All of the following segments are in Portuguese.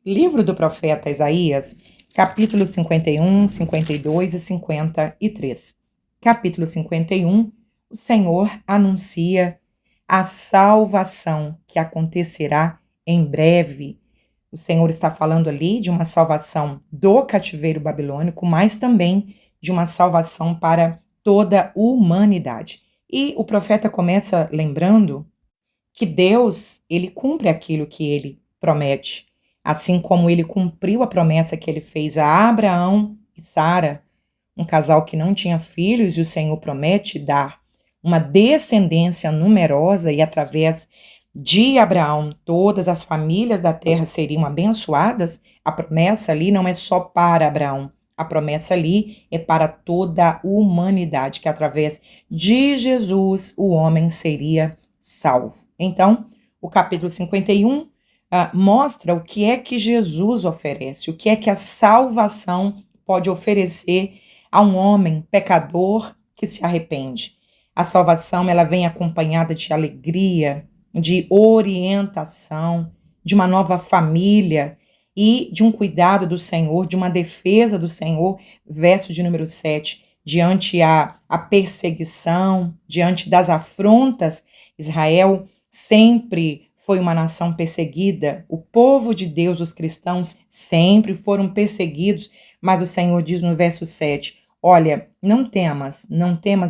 Livro do profeta Isaías, capítulo 51, 52 e 53. Capítulo 51, o Senhor anuncia a salvação que acontecerá em breve. O Senhor está falando ali de uma salvação do cativeiro babilônico, mas também de uma salvação para toda a humanidade. E o profeta começa lembrando que Deus, ele cumpre aquilo que ele promete, assim como ele cumpriu a promessa que ele fez a Abraão e Sara, um casal que não tinha filhos, e o Senhor promete dar uma descendência numerosa, e através de Abraão todas as famílias da terra seriam abençoadas. A promessa ali não é só para Abraão, a promessa ali é para toda a humanidade, que através de Jesus o homem seria salvo. Então, o capítulo 51 mostra o que é que Jesus oferece, o que é que a salvação pode oferecer a um homem pecador que se arrepende. A salvação, ela vem acompanhada de alegria, de orientação, de uma nova família e de um cuidado do Senhor, de uma defesa do Senhor. Verso de número 7, diante a perseguição, diante das afrontas, Israel sempre foi uma nação perseguida. O povo de Deus, os cristãos, sempre foram perseguidos, mas o Senhor diz no verso 7, olha, não temas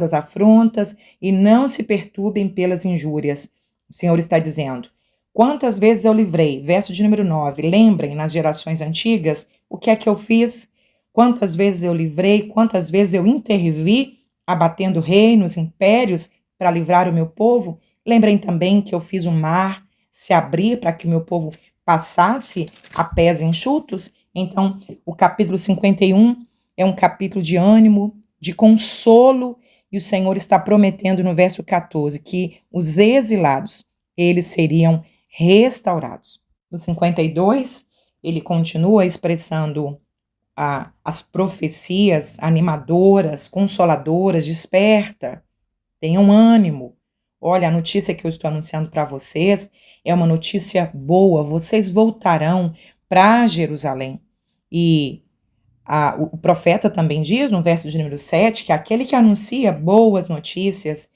as afrontas e não se perturbem pelas injúrias. O Senhor está dizendo, quantas vezes eu livrei? Verso de número 9, lembrem nas gerações antigas, o que é que eu fiz? Quantas vezes eu livrei, quantas vezes eu intervi, abatendo reinos, impérios, para livrar o meu povo? Lembrem também que eu fiz o mar se abrir para que o meu povo passasse a pés enxutos. Então, o capítulo 51 é um capítulo de ânimo, de consolo, e o Senhor está prometendo no verso 14 que os exilados, eles seriam restaurados. No 52, ele continua expressando as profecias animadoras, consoladoras, desperta, tenham ânimo. Olha, a notícia que eu estou anunciando para vocês é uma notícia boa. Vocês voltarão para Jerusalém. E o profeta também diz, no verso de número 7, que aquele que anuncia boas notícias,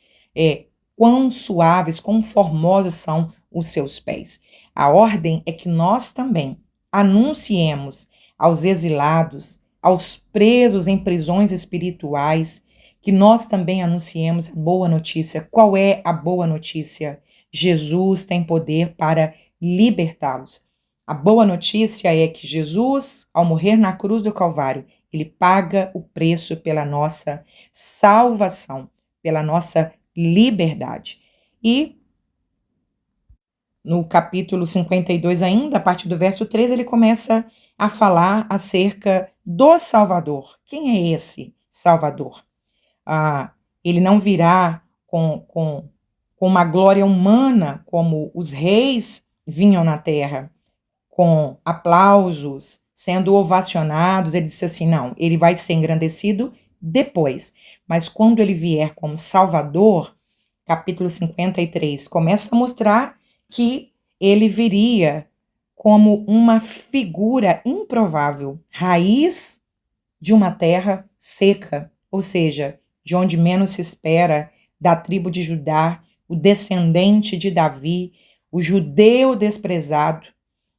quão suaves, quão formosos são os seus pés. A ordem é que nós também anunciemos aos exilados, aos presos em prisões espirituais, que nós também anunciemos a boa notícia. Qual é a boa notícia? Jesus tem poder para libertá-los. A boa notícia é que Jesus, ao morrer na cruz do Calvário, ele paga o preço pela nossa salvação, pela nossa liberdade. E no capítulo 52 ainda, a partir do verso 13, ele começa a falar acerca do Salvador. Quem é esse Salvador? Ele não virá com uma glória humana como os reis vinham na terra, com aplausos, sendo ovacionados. Ele disse assim, não, ele vai ser engrandecido depois, mas quando ele vier como Salvador, capítulo 53, começa a mostrar que ele viria como uma figura improvável, raiz de uma terra seca, ou seja, de onde menos se espera, da tribo de Judá, o descendente de Davi, o judeu desprezado,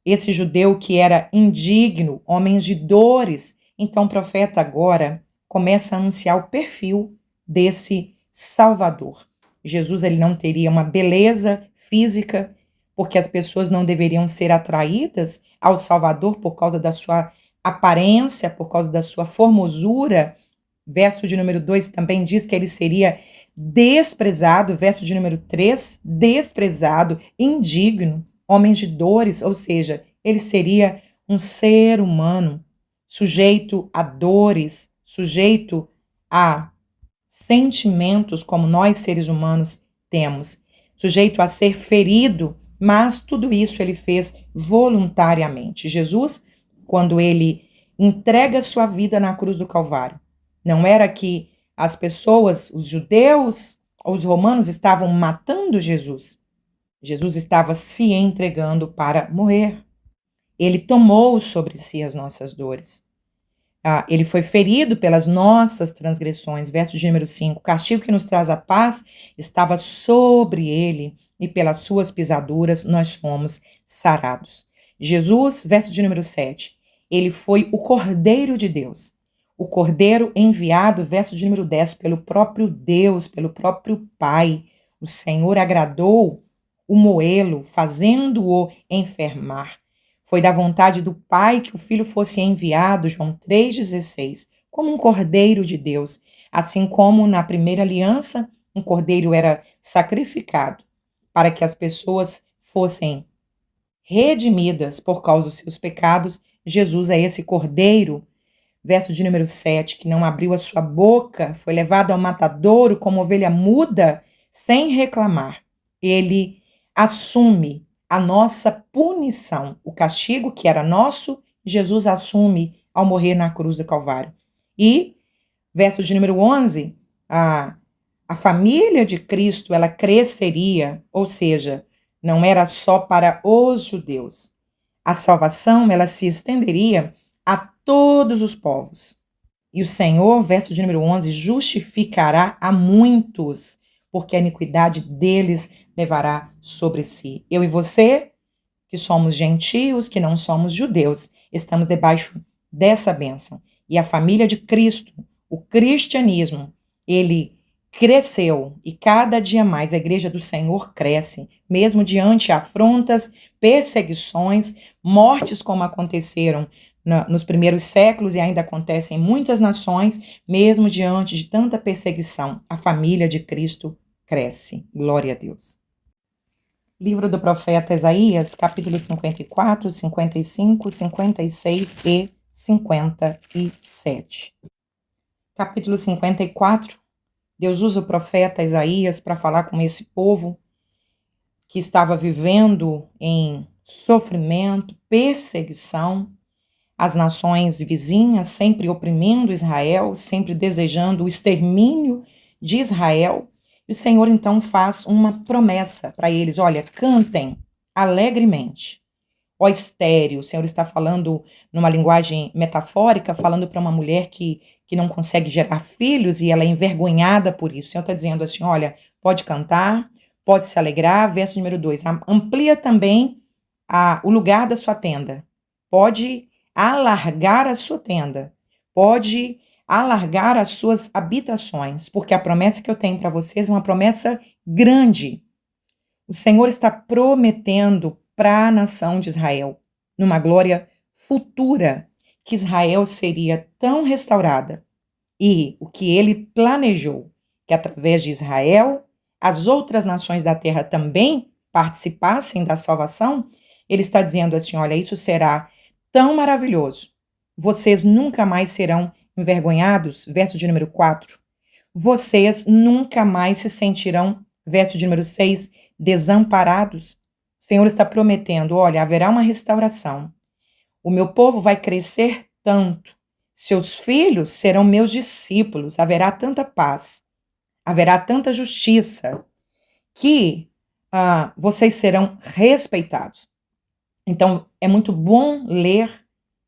esse judeu que era indigno, homens de dores. Então o profeta agora começa a anunciar o perfil desse Salvador. Jesus, ele não teria uma beleza física, porque as pessoas não deveriam ser atraídas ao Salvador por causa da sua aparência, por causa da sua formosura. Verso de número 2 também diz que ele seria desprezado. Verso de número 3, desprezado, indigno, homens de dores, ou seja, ele seria um ser humano sujeito a dores, sujeito a sentimentos como nós seres humanos temos, sujeito a ser ferido, mas tudo isso ele fez voluntariamente. Jesus, quando ele entrega sua vida na cruz do Calvário, não era que as pessoas, os judeus ou os romanos estavam matando Jesus. Jesus estava se entregando para morrer. Ele tomou sobre si as nossas dores. Ele foi ferido pelas nossas transgressões. Verso de número 5. O castigo que nos traz a paz estava sobre ele, e pelas suas pisaduras nós fomos sarados. Jesus, verso de número 7. Ele foi o Cordeiro de Deus. O Cordeiro enviado, verso de número 10, pelo próprio Deus, pelo próprio Pai. O Senhor agradou o moê-lo, fazendo-o enfermar. Foi da vontade do Pai que o Filho fosse enviado, João 3,16, como um Cordeiro de Deus, assim como na primeira aliança, um cordeiro era sacrificado para que as pessoas fossem redimidas por causa dos seus pecados. Jesus é esse cordeiro, verso de número 7, que não abriu a sua boca, foi levado ao matadouro como ovelha muda, sem reclamar. Ele assume a nossa punição, o castigo que era nosso, Jesus assume ao morrer na cruz do Calvário. E, verso de número 11, a família de Cristo, ela cresceria, ou seja, não era só para os judeus. A salvação, ela se estenderia a todos os povos. E o Senhor, verso de número 11, justificará a muitos, porque a iniquidade deles levará sobre si. Eu e você, que somos gentios, que não somos judeus, estamos debaixo dessa bênção. E a família de Cristo, o cristianismo, ele cresceu e cada dia mais a igreja do Senhor cresce, mesmo diante afrontas, perseguições, mortes como aconteceram nos primeiros séculos e ainda acontecem em muitas nações, mesmo diante de tanta perseguição, a família de Cristo cresce. Glória a Deus. Livro do profeta Isaías, capítulo 54, 55, 56 e 57. Capítulo 54, Deus usa o profeta Isaías para falar com esse povo que estava vivendo em sofrimento, perseguição, as nações vizinhas sempre oprimindo Israel, sempre desejando o extermínio de Israel. E o Senhor então faz uma promessa para eles: olha, cantem alegremente. Ó estéril, o Senhor está falando numa linguagem metafórica, falando para uma mulher que não consegue gerar filhos e ela é envergonhada por isso. O Senhor está dizendo assim: olha, pode cantar, pode se alegrar. Verso número 2, amplia também o lugar da sua tenda. Pode alargar a sua tenda, pode alargar as suas habitações, porque a promessa que eu tenho para vocês é uma promessa grande. O Senhor está prometendo para a nação de Israel, numa glória futura, que Israel seria tão restaurada e o que ele planejou, que através de Israel, as outras nações da terra também participassem da salvação. Ele está dizendo assim: olha, isso será tão maravilhoso. Vocês nunca mais serão envergonhados. Verso de número 4. Vocês nunca mais se sentirão, verso de número 6, desamparados. O Senhor está prometendo: olha, haverá uma restauração. O meu povo vai crescer tanto. Seus filhos serão meus discípulos. Haverá tanta paz. Haverá tanta justiça que vocês serão respeitados. Então, é muito bom ler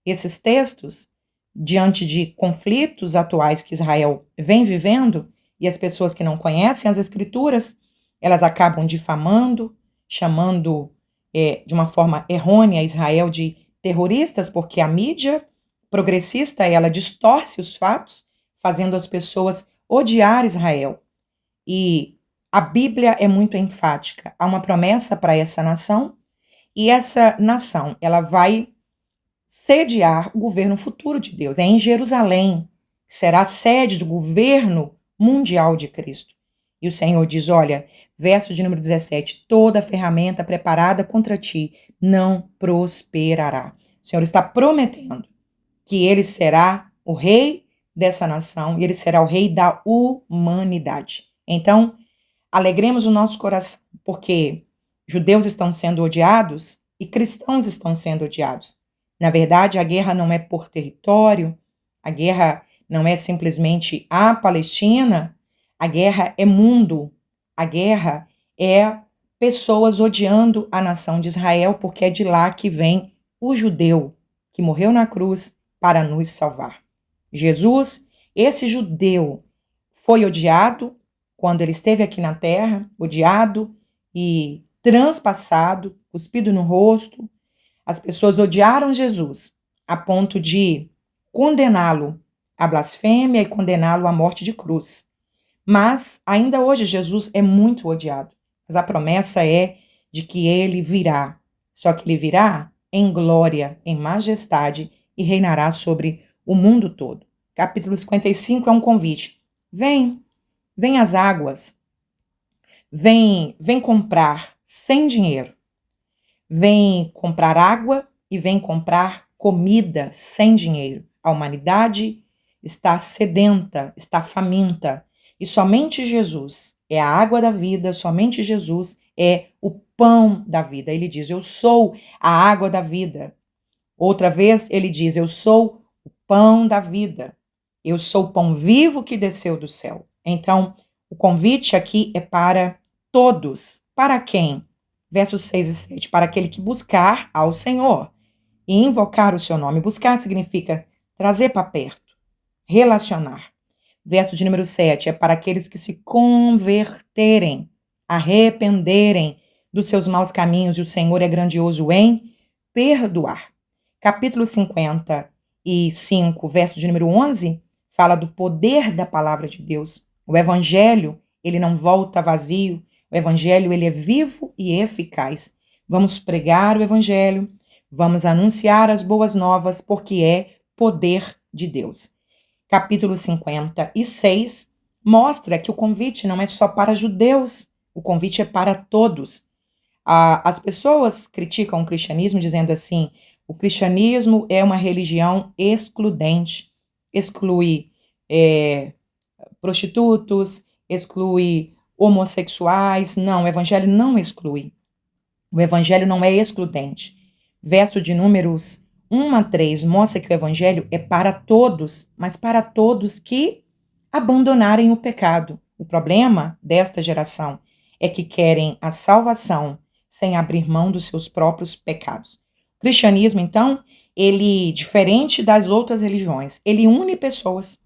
esses textos diante de conflitos atuais que Israel vem vivendo, e as pessoas que não conhecem as Escrituras, elas acabam difamando, chamando de uma forma errônea Israel de terroristas, porque a mídia progressista, ela distorce os fatos, fazendo as pessoas odiar Israel. E a Bíblia é muito enfática. Há uma promessa para essa nação, e essa nação, ela vai sediar o governo futuro de Deus. É em Jerusalém, que será a sede do governo mundial de Cristo. E o Senhor diz, olha, verso de número 17, toda ferramenta preparada contra ti não prosperará. O Senhor está prometendo que ele será o rei dessa nação e ele será o rei da humanidade. Então, alegremos o nosso coração, porque judeus estão sendo odiados e cristãos estão sendo odiados. Na verdade, a guerra não é por território, a guerra não é simplesmente a Palestina, a guerra é mundo, a guerra é pessoas odiando a nação de Israel, porque é de lá que vem o judeu que morreu na cruz para nos salvar. Jesus, esse judeu, foi odiado quando ele esteve aqui na terra, odiado e transpassado, cuspido no rosto. As pessoas odiaram Jesus a ponto de condená-lo à blasfêmia e condená-lo à morte de cruz. Mas ainda hoje Jesus é muito odiado. Mas a promessa é de que ele virá. Só que ele virá em glória, em majestade e reinará sobre o mundo todo. Capítulo 55 é um convite. Vem, vem às águas. Vem comprar sem dinheiro. Vem comprar água e vem comprar comida sem dinheiro. A humanidade está sedenta, está faminta. E somente Jesus é a água da vida, somente Jesus é o pão da vida. Ele diz, eu sou a água da vida. Outra vez ele diz, eu sou o pão da vida. Eu sou o pão vivo que desceu do céu. Então, o convite aqui é para todos. Para quem? Versos 6 e 7. Para aquele que buscar ao Senhor e invocar o seu nome. Buscar significa trazer para perto, relacionar. Verso de número 7 é para aqueles que se converterem, arrependerem dos seus maus caminhos, e o Senhor é grandioso em perdoar. Capítulo 55, verso de número 11, fala do poder da palavra de Deus. O evangelho, ele não volta vazio, o evangelho, ele é vivo e eficaz. Vamos pregar o evangelho, vamos anunciar as boas novas, porque é poder de Deus. Capítulo 56 mostra que o convite não é só para judeus, o convite é para todos. As pessoas criticam o cristianismo dizendo assim, o cristianismo é uma religião excludente, exclui prostitutos, exclui homossexuais. Não, o evangelho não exclui. O evangelho não é excludente. Verso de números 1 a 3 mostra que o evangelho é para todos, mas para todos que abandonarem o pecado. O problema desta geração é que querem a salvação sem abrir mão dos seus próprios pecados. O cristianismo, então, ele, diferente das outras religiões, ele une pessoas.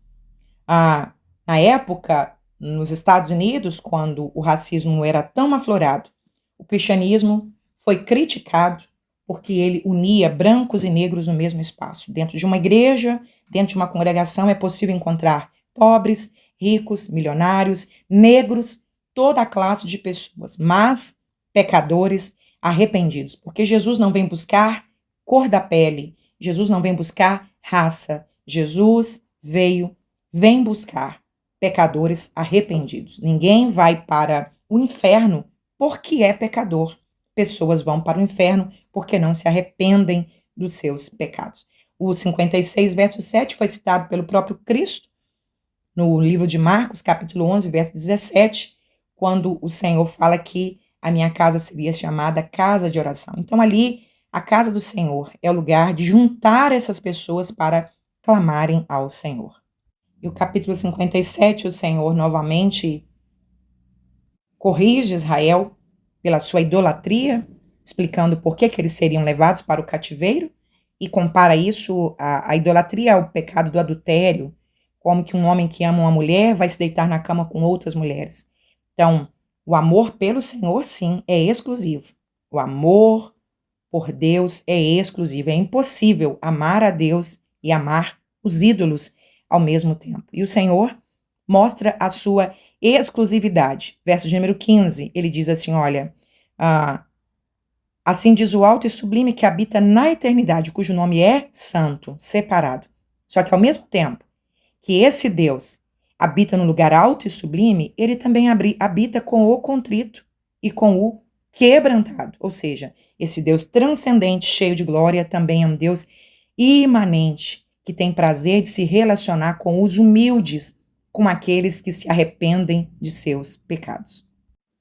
Na época, nos Estados Unidos, quando o racismo era tão aflorado, o cristianismo foi criticado porque ele unia brancos e negros no mesmo espaço. Dentro de uma igreja, dentro de uma congregação, é possível encontrar pobres, ricos, milionários, negros, toda a classe de pessoas, mas pecadores arrependidos, porque Jesus não vem buscar cor da pele, Jesus não vem buscar raça, Jesus vem buscar pecadores arrependidos. Ninguém vai para o inferno porque é pecador. Pessoas vão para o inferno porque não se arrependem dos seus pecados. O 56, verso 7 foi citado pelo próprio Cristo no livro de Marcos, capítulo 11, verso 17, quando o Senhor fala que a minha casa seria chamada casa de oração. Então ali, a casa do Senhor é o lugar de juntar essas pessoas para clamarem ao Senhor. E o capítulo 57, o Senhor novamente corrige Israel pela sua idolatria, explicando por que eles seriam levados para o cativeiro, e compara isso, a idolatria, ao pecado do adultério, como que um homem que ama uma mulher vai se deitar na cama com outras mulheres. Então, o amor pelo Senhor, sim, é exclusivo. O amor por Deus é exclusivo. É impossível amar a Deus e amar os ídolos ao mesmo tempo. E o Senhor mostra a sua exclusividade. Verso de número 15, ele diz assim, olha, assim diz o alto e sublime que habita na eternidade, cujo nome é santo, separado. Só que ao mesmo tempo que esse Deus habita no lugar alto e sublime, ele também habita com o contrito e com o quebrantado. Ou seja, esse Deus transcendente, cheio de glória, também é um Deus imanente, que tem prazer de se relacionar com os humildes, com aqueles que se arrependem de seus pecados.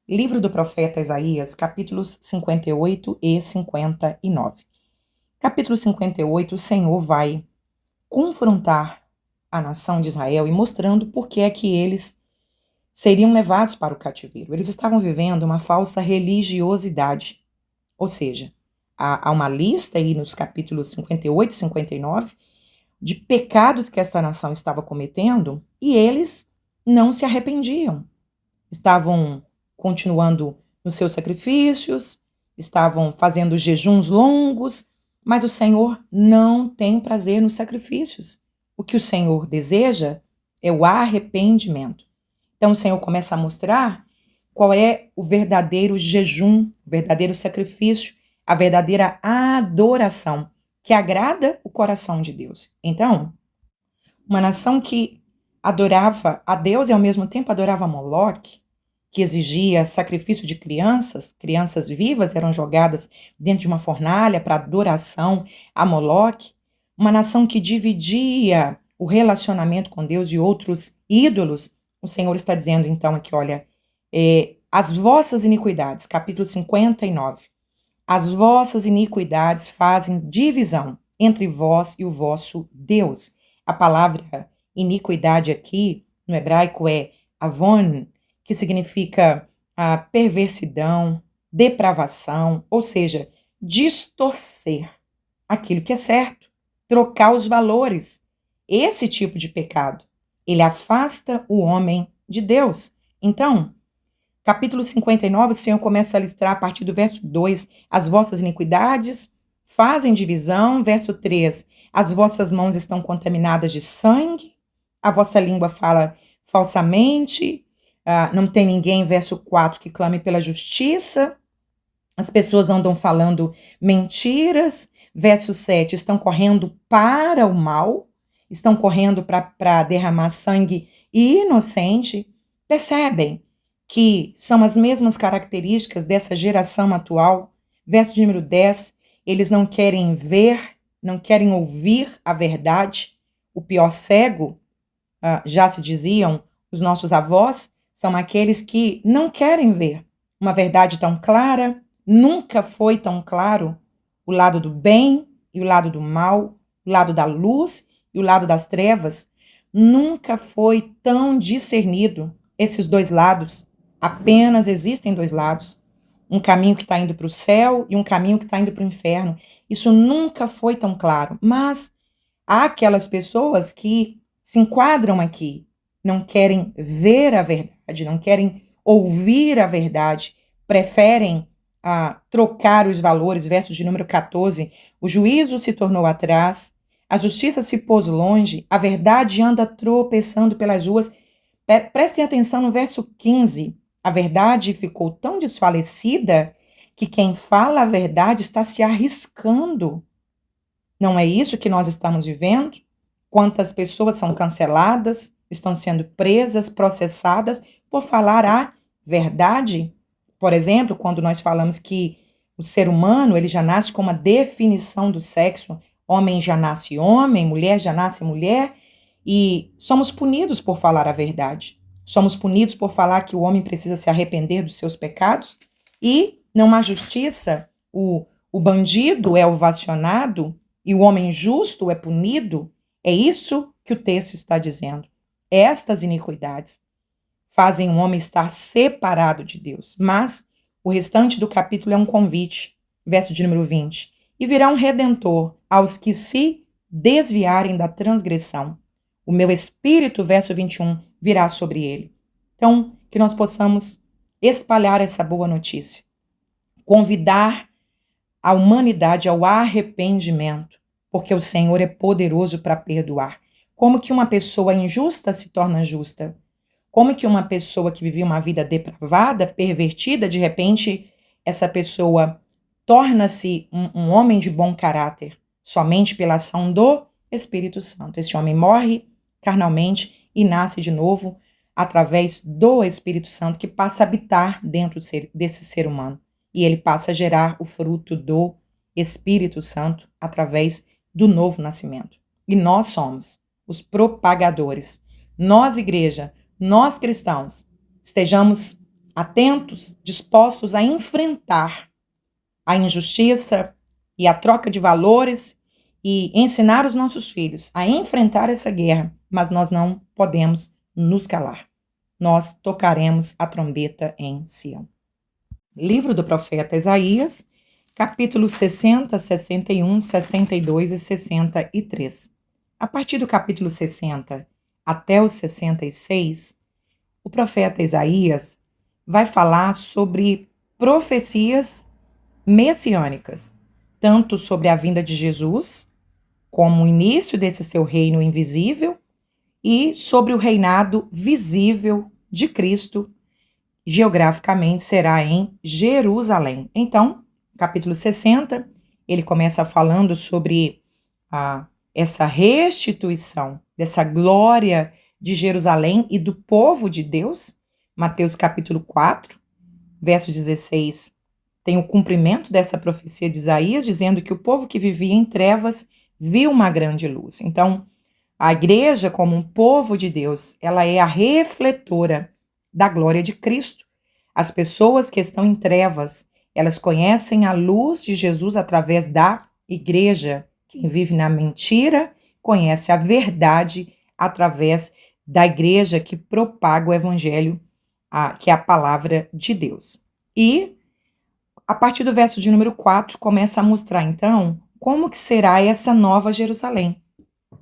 Livro do profeta Isaías, capítulos 58 e 59. Capítulo 58, o Senhor vai confrontar a nação de Israel e mostrando por que é que eles seriam levados para o cativeiro. Eles estavam vivendo uma falsa religiosidade, ou seja, há uma lista aí nos capítulos 58 e 59 de pecados que esta nação estava cometendo e eles não se arrependiam. Estavam continuando nos seus sacrifícios, estavam fazendo jejuns longos, mas o Senhor não tem prazer nos sacrifícios. O que o Senhor deseja é o arrependimento. Então o Senhor começa a mostrar qual é o verdadeiro jejum, o verdadeiro sacrifício, a verdadeira adoração que agrada o coração de Deus. Então, uma nação que adorava a Deus e ao mesmo tempo adorava Moloque, que exigia sacrifício de crianças, crianças vivas eram jogadas dentro de uma fornalha para adoração a Moloque, uma nação que dividia o relacionamento com Deus e outros ídolos. O Senhor está dizendo então aqui, olha, as vossas iniquidades, capítulo 59, as vossas iniquidades fazem divisão entre vós e o vosso Deus. A palavra iniquidade aqui, no hebraico, é avon, que significa a perversidão, depravação, ou seja, distorcer aquilo que é certo, trocar os valores. Esse tipo de pecado, ele afasta o homem de Deus. Então, capítulo 59, o Senhor começa a listar a partir do verso 2, as vossas iniquidades fazem divisão, verso 3, as vossas mãos estão contaminadas de sangue, a vossa língua fala falsamente, não tem ninguém, verso 4, que clame pela justiça, as pessoas andam falando mentiras, verso 7, estão correndo para o mal, estão correndo para derramar sangue inocente. Percebem que são as mesmas características dessa geração atual? Verso de número 10, eles não querem ver, não querem ouvir a verdade. O pior cego, já se diziam os nossos avós, são aqueles que não querem ver uma verdade tão clara, nunca foi tão claro o lado do bem e o lado do mal, o lado da luz e o lado das trevas, nunca foi tão discernido esses dois lados. Apenas existem dois lados, um caminho que está indo para o céu e um caminho que está indo para o inferno. Isso nunca foi tão claro, mas há aquelas pessoas que se enquadram aqui, não querem ver a verdade, não querem ouvir a verdade, preferem trocar os valores, versos de número 14, o juízo se tornou atrás, a justiça se pôs longe, a verdade anda tropeçando pelas ruas. Prestem atenção no verso 15, a verdade ficou tão desfalecida que quem fala a verdade está se arriscando. Não é isso que nós estamos vivendo? Quantas pessoas são canceladas, estão sendo presas, processadas por falar a verdade? Por exemplo, quando nós falamos que o ser humano ele já nasce com uma definição do sexo, homem já nasce homem, mulher já nasce mulher, e somos punidos por falar a verdade. Somos punidos por falar que o homem precisa se arrepender dos seus pecados e não há justiça. O bandido é ovacionado e o homem justo é punido. É isso que o texto está dizendo. Estas iniquidades fazem o homem estar separado de Deus. Mas o restante do capítulo é um convite, verso de número 20. E virá um redentor aos que se desviarem da transgressão. O meu espírito, verso 21, virá sobre ele. Então, que nós possamos espalhar essa boa notícia. Convidar a humanidade ao arrependimento, porque o Senhor é poderoso para perdoar. Como que uma pessoa injusta se torna justa? Como que uma pessoa que vivia uma vida depravada, pervertida, de repente, essa pessoa torna-se um homem de bom caráter, somente pela ação do Espírito Santo. Esse homem morre carnalmente e nasce de novo através do Espírito Santo que passa a habitar dentro desse ser humano. E ele passa a gerar o fruto do Espírito Santo através do novo nascimento. E nós somos os propagadores. Nós, igreja, nós cristãos, estejamos atentos, dispostos a enfrentar a injustiça e a troca de valores e ensinar os nossos filhos a enfrentar essa guerra, mas nós não podemos nos calar. Nós tocaremos a trombeta em Sião. Livro do profeta Isaías, capítulos 60, 61, 62 e 63. A partir do capítulo 60 até o 66, o profeta Isaías vai falar sobre profecias messiânicas, tanto sobre a vinda de Jesus, como o início desse seu reino invisível, e sobre o reinado visível de Cristo, geograficamente será em Jerusalém. Então, capítulo 60, ele começa falando sobre essa restituição dessa glória de Jerusalém e do povo de Deus. Mateus capítulo 4, verso 16, tem o cumprimento dessa profecia de Isaías, dizendo que o povo que vivia em trevas viu uma grande luz. Então, a igreja, como um povo de Deus, ela é a refletora da glória de Cristo. As pessoas que estão em trevas, elas conhecem a luz de Jesus através da igreja. Quem vive na mentira conhece a verdade através da igreja que propaga o evangelho, que é a palavra de Deus. E, a partir do verso de número 4, começa a mostrar, então, como que será essa nova Jerusalém.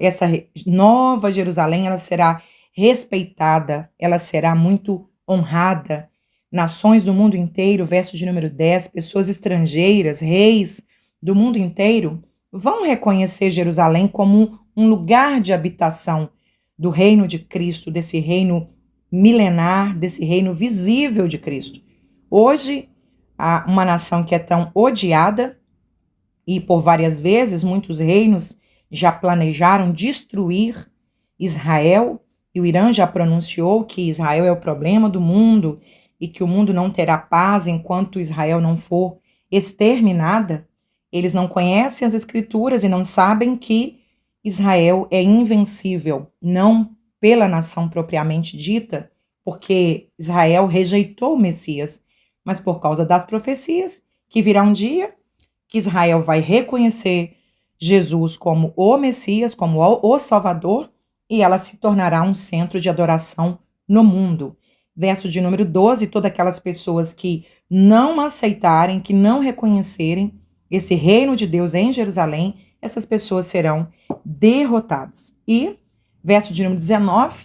Essa nova Jerusalém, ela será respeitada, ela será muito honrada. Nações do mundo inteiro, verso de número 10, pessoas estrangeiras, reis do mundo inteiro, vão reconhecer Jerusalém como um lugar de habitação do reino de Cristo, desse reino milenar, desse reino visível de Cristo. Hoje, há uma nação que é tão odiada, e por várias vezes muitos reinos já planejaram destruir Israel, e o Irã já pronunciou que Israel é o problema do mundo e que o mundo não terá paz enquanto Israel não for exterminada. Eles não conhecem as Escrituras e não sabem que Israel é invencível, não pela nação propriamente dita, porque Israel rejeitou o Messias, mas por causa das profecias, que virá um dia que Israel vai reconhecer Jesus como o Messias, como o Salvador, e ela se tornará um centro de adoração no mundo. Verso de número 12, todas aquelas pessoas que não aceitarem, que não reconhecerem esse reino de Deus em Jerusalém, essas pessoas serão derrotadas. E, verso de número 19,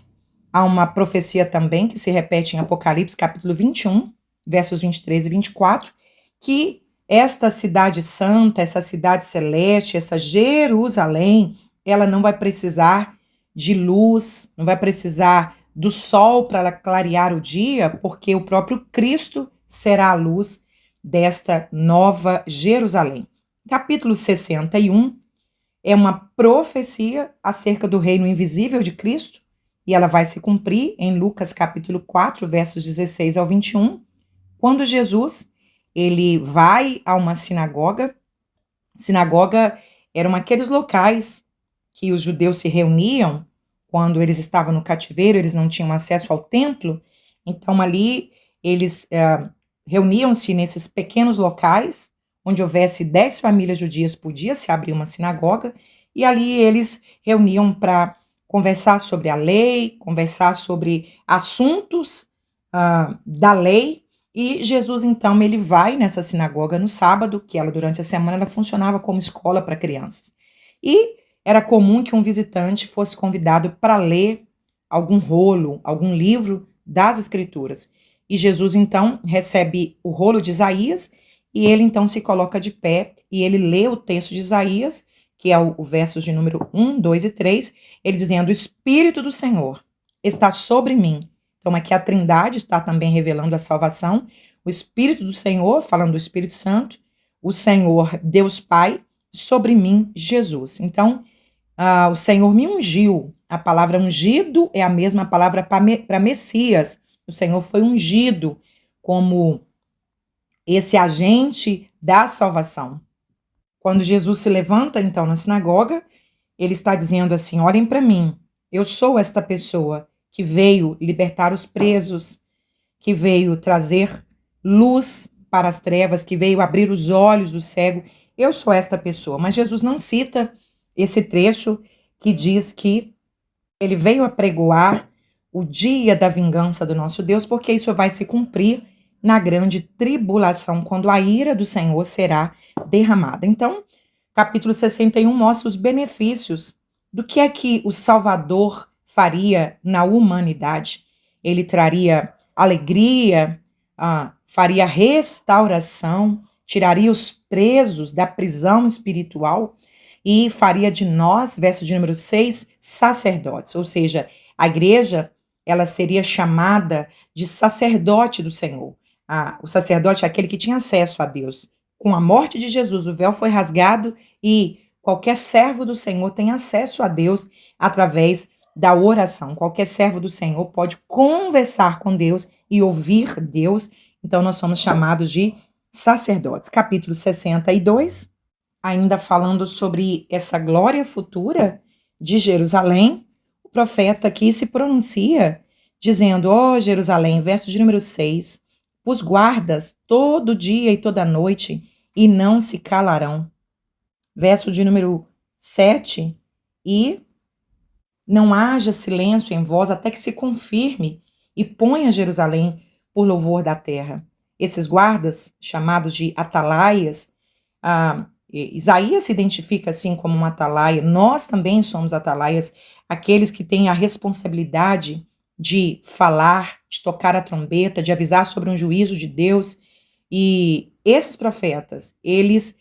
há uma profecia também que se repete em Apocalipse, capítulo 21, versos 23 e 24, que esta cidade santa, essa cidade celeste, essa Jerusalém, ela não vai precisar de luz, não vai precisar do sol para clarear o dia, porque o próprio Cristo será a luz desta nova Jerusalém. Capítulo 61 é uma profecia acerca do reino invisível de Cristo, e ela vai se cumprir em Lucas capítulo 4, versos 16 ao 21, quando Jesus ele vai a uma sinagoga. Sinagoga eram aqueles locais que os judeus se reuniam quando eles estavam no cativeiro, eles não tinham acesso ao templo, então ali eles reuniam-se nesses pequenos locais, onde houvesse 10 famílias judias, podia se abrir uma sinagoga, e ali eles reuniam para conversar sobre a lei, conversar sobre assuntos da lei. E Jesus, então, ele vai nessa sinagoga no sábado, que ela, durante a semana, ela funcionava como escola para crianças. E era comum que um visitante fosse convidado para ler algum rolo, algum livro das Escrituras. E Jesus, então, recebe o rolo de Isaías, e ele, então, se coloca de pé, e ele lê o texto de Isaías, que é o versos de número 1, 2 e 3, ele dizendo: o Espírito do Senhor está sobre mim. Então, aqui a Trindade está também revelando a salvação. O Espírito do Senhor, falando do Espírito Santo, o Senhor, Deus Pai, sobre mim, Jesus. Então, o Senhor me ungiu. A palavra ungido é a mesma palavra para Messias. O Senhor foi ungido como esse agente da salvação. Quando Jesus se levanta, então, na sinagoga, ele está dizendo assim: olhem para mim, eu sou esta pessoa que veio libertar os presos, que veio trazer luz para as trevas, que veio abrir os olhos do cego. Eu sou esta pessoa. Mas Jesus não cita esse trecho que diz que ele veio apregoar o dia da vingança do nosso Deus, porque isso vai se cumprir na grande tribulação, quando a ira do Senhor será derramada. Então, capítulo 61 mostra os benefícios do que é que o Salvador faria na humanidade. Ele traria alegria, faria restauração, tiraria os presos da prisão espiritual e faria de nós, verso de número 6, sacerdotes. Ou seja, a igreja, ela seria chamada de sacerdote do Senhor. O sacerdote é aquele que tinha acesso a Deus. Com a morte de Jesus, o véu foi rasgado e qualquer servo do Senhor tem acesso a Deus através da oração. Qualquer servo do Senhor pode conversar com Deus e ouvir Deus. Então, nós somos chamados de sacerdotes. Capítulo 62, ainda falando sobre essa glória futura de Jerusalém, o profeta aqui se pronuncia dizendo: ó Jerusalém, verso de número 6, os guardas todo dia e toda noite e não se calarão. Verso de número 7, e não haja silêncio em vós até que se confirme e ponha Jerusalém por louvor da terra. Esses guardas, chamados de atalaias, Isaías se identifica assim como um atalaia, nós também somos atalaias, aqueles que têm a responsabilidade de falar, de tocar a trombeta, de avisar sobre um juízo de Deus. E esses profetas, eles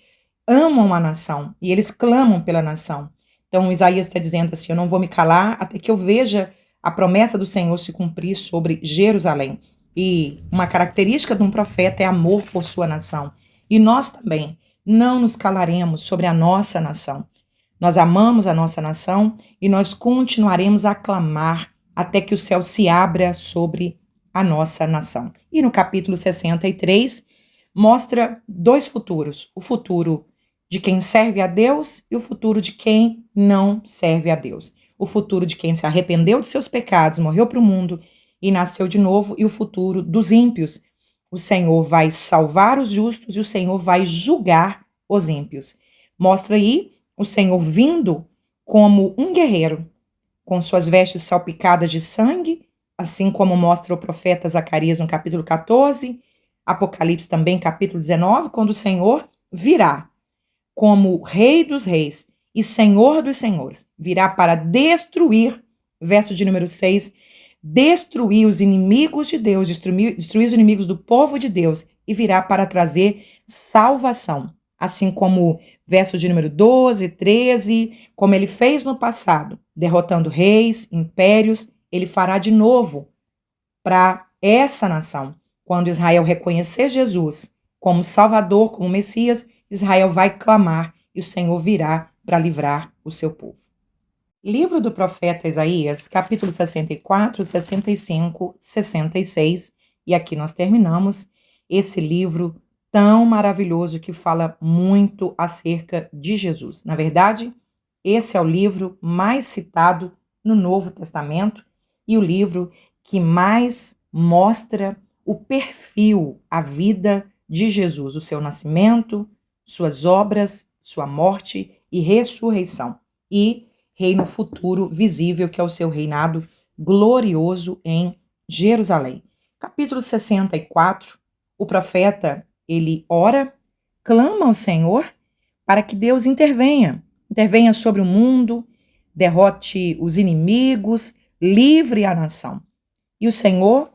amam a nação e eles clamam pela nação. Então Isaías está dizendo assim: eu não vou me calar até que eu veja a promessa do Senhor se cumprir sobre Jerusalém. E uma característica de um profeta é amor por sua nação. E nós também não nos calaremos sobre a nossa nação. Nós amamos a nossa nação e nós continuaremos a clamar até que o céu se abra sobre a nossa nação. E no capítulo 63 mostra dois futuros: o futuro de quem serve a Deus e o futuro de quem não serve a Deus. O futuro de quem se arrependeu de seus pecados, morreu para o mundo e nasceu de novo, e o futuro dos ímpios. O Senhor vai salvar os justos e o Senhor vai julgar os ímpios. Mostra aí o Senhor vindo como um guerreiro, com suas vestes salpicadas de sangue, assim como mostra o profeta Zacarias no capítulo 14, Apocalipse também, capítulo 19, quando o Senhor virá como Rei dos Reis e Senhor dos Senhores, virá para destruir, verso de número 6, destruir os inimigos de Deus, destruir os inimigos do povo de Deus, e virá para trazer salvação. Assim como versos de número 12, 13, como ele fez no passado, derrotando reis, impérios, ele fará de novo para essa nação. Quando Israel reconhecer Jesus como Salvador, como Messias, Israel vai clamar e o Senhor virá para livrar o seu povo. Livro do profeta Isaías, capítulo 64, 65, 66, e aqui nós terminamos esse livro tão maravilhoso que fala muito acerca de Jesus. Na verdade, esse é o livro mais citado no Novo Testamento e o livro que mais mostra o perfil, a vida de Jesus, o seu nascimento, suas obras, sua morte e ressurreição, e reino futuro visível, que é o seu reinado glorioso em Jerusalém. Capítulo 64, o profeta, ele ora, clama ao Senhor para que Deus intervenha sobre o mundo, derrote os inimigos, livre a nação. E o Senhor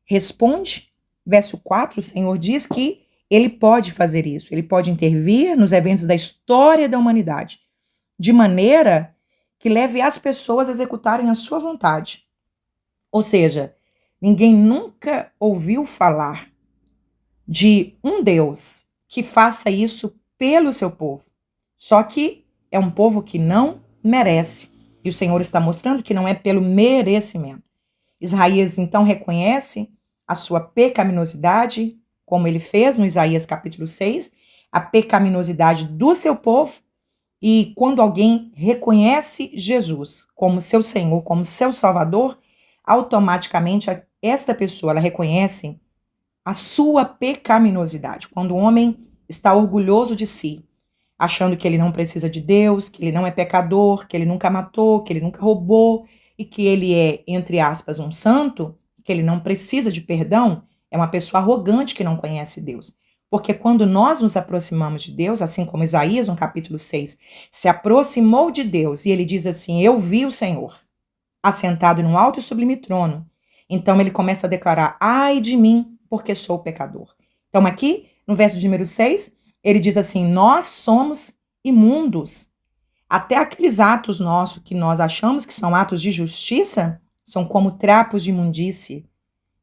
responde, verso 4, o Senhor diz que ele pode fazer isso, ele pode intervir nos eventos da história da humanidade, de maneira que leve as pessoas a executarem a sua vontade. Ou seja, ninguém nunca ouviu falar de um Deus que faça isso pelo seu povo. Só que é um povo que não merece. E o Senhor está mostrando que não é pelo merecimento. Isaías então reconhece a sua pecaminosidade, como ele fez no Isaías capítulo 6, a pecaminosidade do seu povo. E quando alguém reconhece Jesus como seu Senhor, como seu Salvador, automaticamente esta pessoa ela reconhece a sua pecaminosidade. Quando o homem está orgulhoso de si, achando que ele não precisa de Deus, que ele não é pecador, que ele nunca matou, que ele nunca roubou e que ele é, entre aspas, um santo, que ele não precisa de perdão, é uma pessoa arrogante que não conhece Deus. Porque quando nós nos aproximamos de Deus, assim como Isaías, no capítulo 6, se aproximou de Deus e ele diz assim: eu vi o Senhor assentado num alto e sublime trono. Então ele começa a declarar: ai de mim, porque sou pecador. Então aqui, no verso de número 6, ele diz assim: nós somos imundos. Até aqueles atos nossos que nós achamos que são atos de justiça, são como trapos de imundície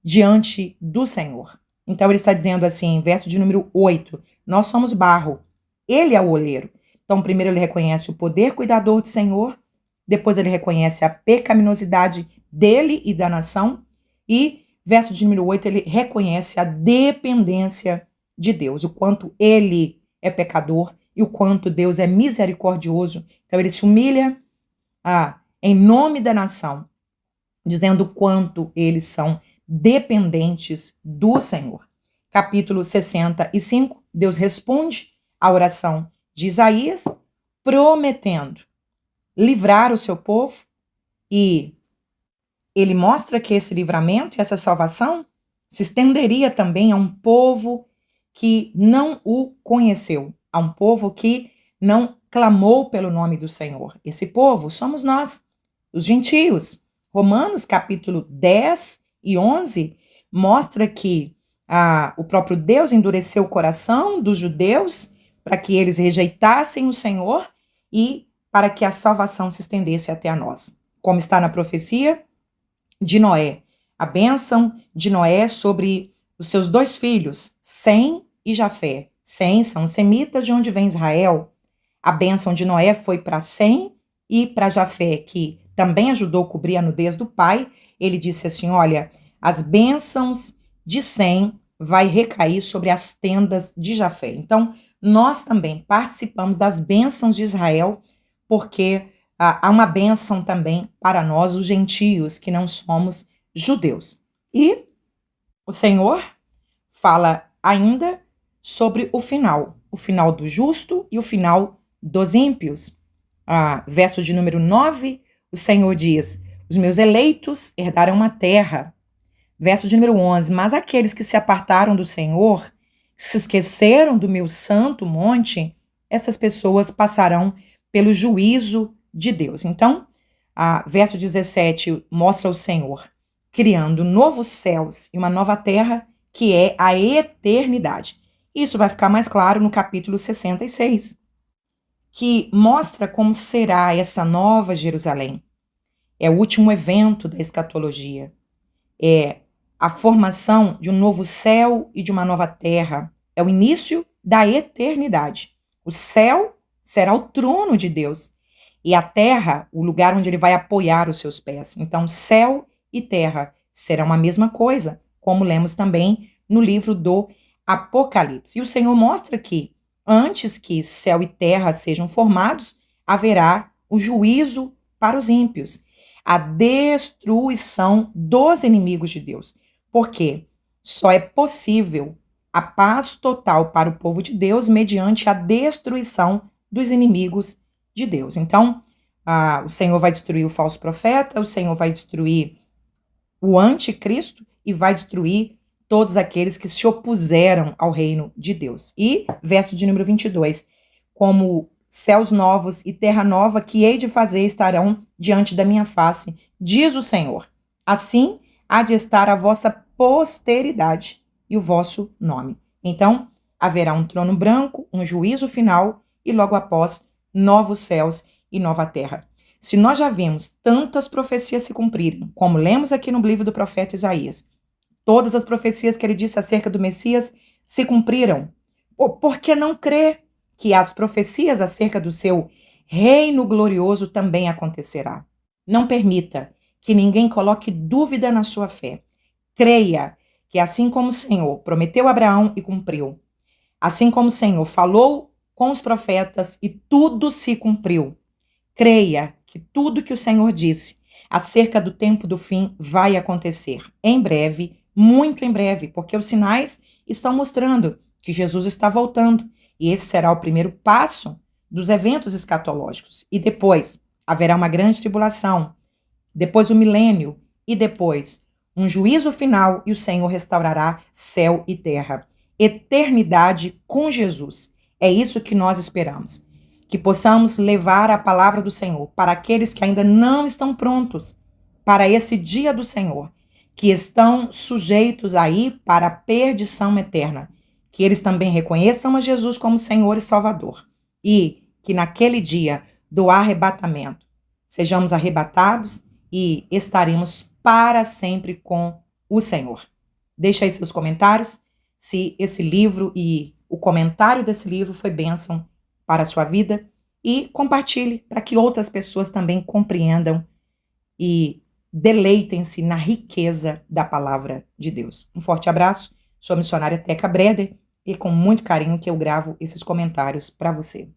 diante do Senhor. Então ele está dizendo assim, verso de número 8, nós somos barro, ele é o oleiro. Então primeiro ele reconhece o poder cuidador do Senhor, depois ele reconhece a pecaminosidade dele e da nação, e verso de número 8 ele reconhece a dependência de Deus, o quanto ele é pecador e o quanto Deus é misericordioso. Então ele se humilha em nome da nação, dizendo o quanto eles são dependentes do Senhor. Capítulo 65, Deus responde à oração de Isaías, prometendo livrar o seu povo, e ele mostra que esse livramento e essa salvação se estenderia também a um povo que não o conheceu, a um povo que não clamou pelo nome do Senhor. Esse povo somos nós, os gentios. Romanos capítulo 10 e 11 mostra que o próprio Deus endureceu o coração dos judeus para que eles rejeitassem o Senhor e para que a salvação se estendesse até a nós. Como está na profecia de Noé, a bênção de Noé sobre os seus 2 filhos, Sem e Jafé. Sem são os semitas de onde vem Israel. A bênção de Noé foi para Sem e para Jafé, que também ajudou a cobrir a nudez do pai. Ele disse assim, olha, as bênçãos de Sem vai recair sobre as tendas de Jafé. Então, nós também participamos das bênçãos de Israel, porque há uma bênção também para nós, os gentios, que não somos judeus. E o Senhor fala ainda sobre o final do justo e o final dos ímpios. Verso de número 9, o Senhor diz, os meus eleitos herdarão a terra. Verso de número 11, mas aqueles que se apartaram do Senhor, se esqueceram do meu santo monte, essas pessoas passarão pelo juízo de Deus. Então, verso 17 mostra o Senhor criando novos céus e uma nova terra, que é a eternidade. Isso vai ficar mais claro no capítulo 66, que mostra como será essa nova Jerusalém. É o último evento da escatologia. É a formação de um novo céu e de uma nova terra. É o início da eternidade. O céu será o trono de Deus e a terra, o lugar onde ele vai apoiar os seus pés. Então, céu e terra serão a mesma coisa, como lemos também no livro do Apocalipse. E o Senhor mostra que, antes que céu e terra sejam formados, haverá o juízo para os ímpios, a destruição dos inimigos de Deus. Porque só é possível a paz total para o povo de Deus mediante a destruição dos inimigos de Deus. Então, o Senhor vai destruir o falso profeta, o Senhor vai destruir o anticristo e vai destruir todos aqueles que se opuseram ao reino de Deus. E, verso de número 22, como céus novos e terra nova que hei de fazer estarão diante da minha face, diz o Senhor. Assim há de estar a vossa posteridade e o vosso nome. Então, haverá um trono branco, um juízo final e logo após, novos céus e nova terra. Se nós já vimos tantas profecias se cumprirem, como lemos aqui no livro do profeta Isaías, todas as profecias que ele disse acerca do Messias se cumpriram, por que não crer que as profecias acerca do seu reino glorioso também acontecerá? Não permita que ninguém coloque dúvida na sua fé. Creia que assim como o Senhor prometeu a Abraão e cumpriu, assim como o Senhor falou com os profetas e tudo se cumpriu, creia que tudo que o Senhor disse acerca do tempo do fim vai acontecer em breve, muito em breve, porque os sinais estão mostrando que Jesus está voltando e esse será o primeiro passo dos eventos escatológicos. E depois haverá uma grande tribulação, depois o milênio e depois um juízo final e o Senhor restaurará céu e terra. Eternidade com Jesus. É isso que nós esperamos. Que possamos levar a palavra do Senhor para aqueles que ainda não estão prontos para esse dia do Senhor, que estão sujeitos aí para a perdição eterna. Que eles também reconheçam a Jesus como Senhor e Salvador. E que naquele dia do arrebatamento sejamos arrebatados e estaremos para sempre com o Senhor. Deixa aí seus comentários se esse livro e o comentário desse livro foi bênção para a sua vida e compartilhe para que outras pessoas também compreendam e deleitem-se na riqueza da palavra de Deus. Um forte abraço, sou a missionária Teca Breder e com muito carinho que eu gravo esses comentários para você.